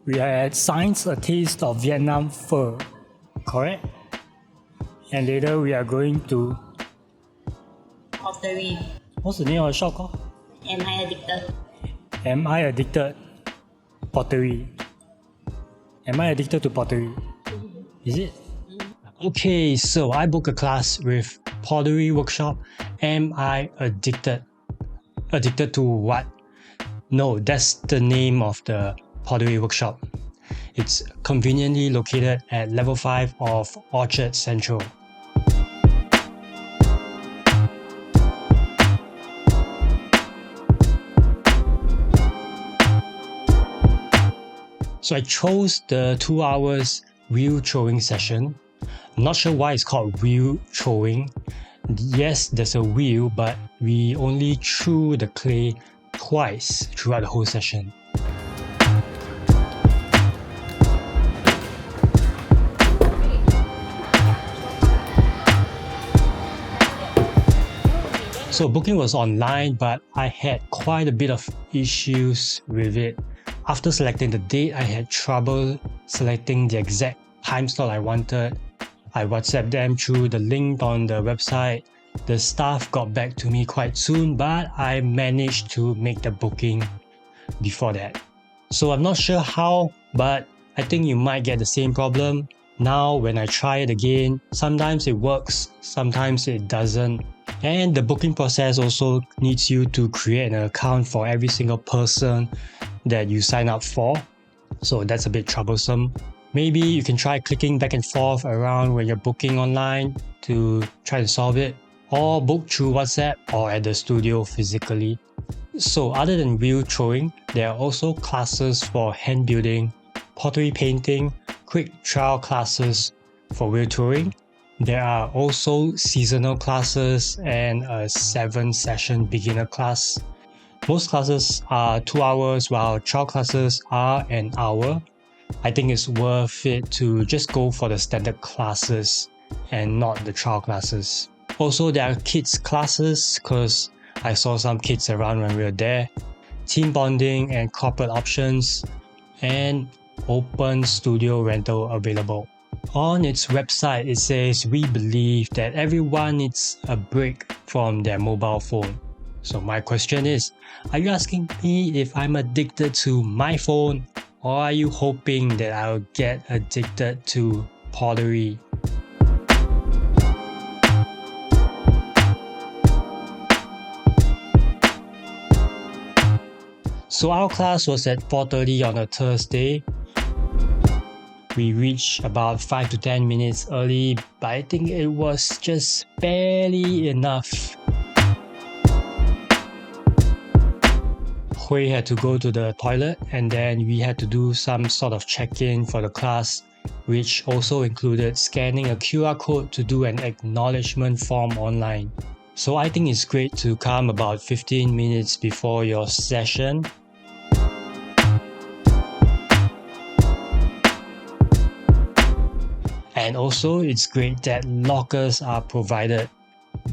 we are at Science A Taste of Vietnam Pho, correct? And later we are going to Pottery. What's the name of the shop called? Am I addicted? Am I Addicted? Pottery. Am I addicted to pottery? Is it? Okay, so I booked a class with Pottery Workshop. Am I addicted? Addicted to what? No, that's the name of the Pottery Workshop. It's conveniently located at level 5 of Orchard Central. So I chose the 2 hours wheel throwing session. I'm not sure why it's called wheel throwing. Yes, there's a wheel, but we only threw the clay twice throughout the whole session. So booking was online, but I had quite a bit of issues with it. After selecting the date, I had trouble selecting the exact time slot I wanted. I WhatsApped them through the link on the website. The staff got back to me quite soon, but I managed to make the booking before that. So I'm not sure how, but I think you might get the same problem. Now when I try it again, sometimes it works, sometimes it doesn't. And the booking process also needs you to create an account for every single person that you sign up for. So that's a bit troublesome. Maybe you can try clicking back and forth around when you're booking online to try to solve it, or book through WhatsApp or at the studio physically. So other than wheel throwing, there are also classes for hand building, pottery painting, quick trial classes for wheel throwing. There are also seasonal classes and a 7-session beginner class. Most classes are 2 hours, while trial classes are an hour. I think it's worth it to just go for the standard classes and not the trial classes. Also, there are kids classes because I saw some kids around when we were there. Team bonding and corporate options, and open studio rental available. On its website, it says, "We believe that everyone needs a break from their mobile phone." So my question is, are you asking me if I'm addicted to my phone, or are you hoping that I'll get addicted to pottery? So our class was at 4:30 on a Thursday. We reached about 5 to 10 minutes early, but I think it was just barely enough. Hui had to go to the toilet, and then we had to do some sort of check-in for the class, which also included scanning a QR code to do an acknowledgement form online. So I think it's great to come about 15 minutes before your session. And also, it's great that lockers are provided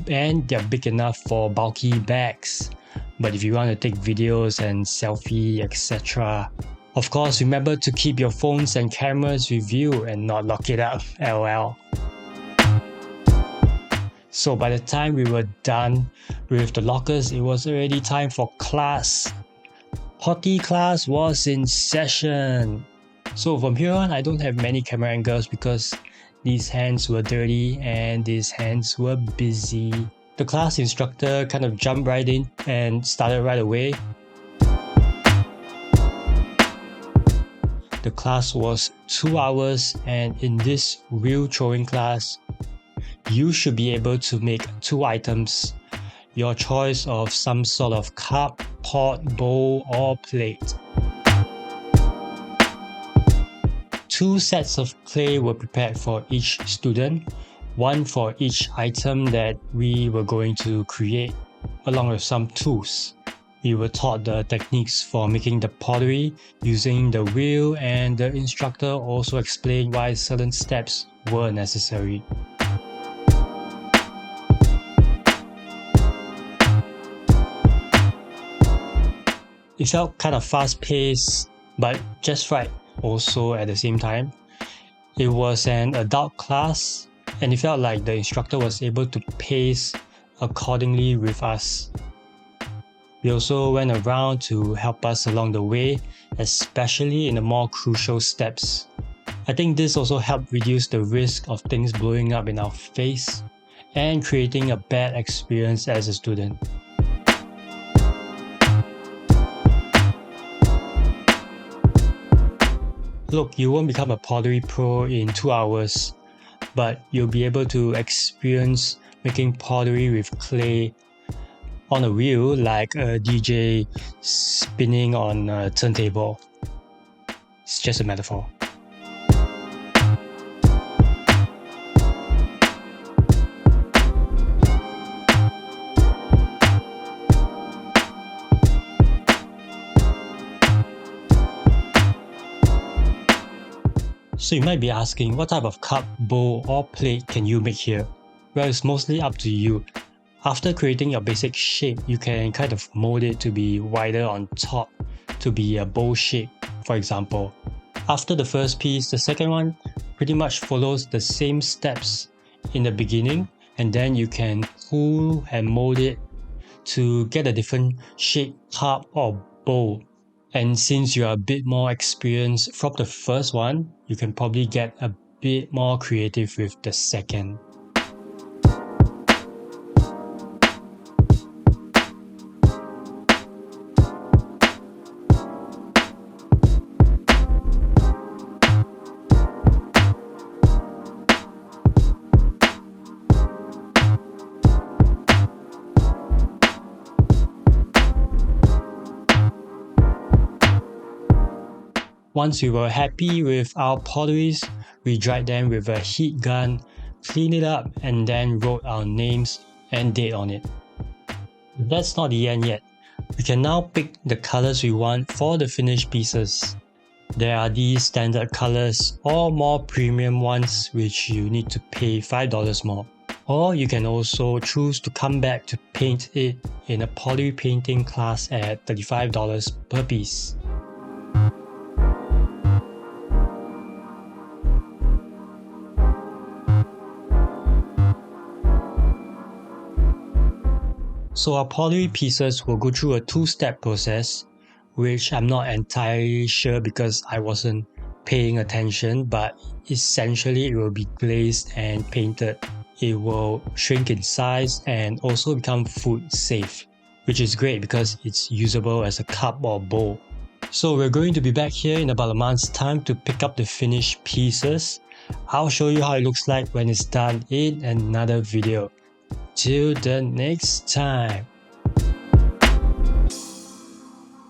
and they're big enough for bulky bags. But if you want to take videos and selfie, etc., of course, remember to keep your phones and cameras with you and not lock it up, lol. So by the time we were done with the lockers, it was already time for class. Potty class was in session. So from here on, I don't have many camera angles because these hands were dirty and these hands were busy. The class instructor kind of jumped right in and started right away. The class was 2 hours, and in this wheel throwing class, you should be able to make 2 items, your choice of some sort of cup, pot, bowl, or plate. 2 sets of clay were prepared for each student, 1 for each item that we were going to create, along with some tools. We were taught the techniques for making the pottery using the wheel, and the instructor also explained why certain steps were necessary. It felt kind of fast-paced, but just right. also at the same time. It was an adult class, and it felt like the instructor was able to pace accordingly with us. We also went around to help us along the way, especially in the more crucial steps. I think this also helped reduce the risk of things blowing up in our face and creating a bad experience as a student. Look, you won't become a pottery pro in 2 hours, but you'll be able to experience making pottery with clay on a wheel like a DJ spinning on a turntable. It's just a metaphor. So you might be asking, what type of cup, bowl or plate can you make here? Well, it's mostly up to you. After creating your basic shape, you can kind of mold it to be wider on top, to be a bowl shape, for example. After the first piece, the second one pretty much follows the same steps in the beginning, and then you can cool and mold it to get a different shape, cup or bowl. And since you're a bit more experienced from the first one, you can probably get a bit more creative with the second. Once we were happy with our potteries, we dried them with a heat gun, cleaned it up, and then wrote our names and date on it. That's not the end yet. We can now pick the colors we want for the finished pieces. There are these standard colors or more premium ones which you need to pay $5 more. Or you can also choose to come back to paint it in a pottery painting class at $35 per piece. So our pottery pieces will go through a 2-step process, which I'm not entirely sure because I wasn't paying attention, but essentially it will be glazed and painted. It will shrink in size and also become food safe, which is great because it's usable as a cup or bowl. So we're going to be back here in about a month's time to pick up the finished pieces. I'll show you how it looks like when it's done in another video. Till the next time.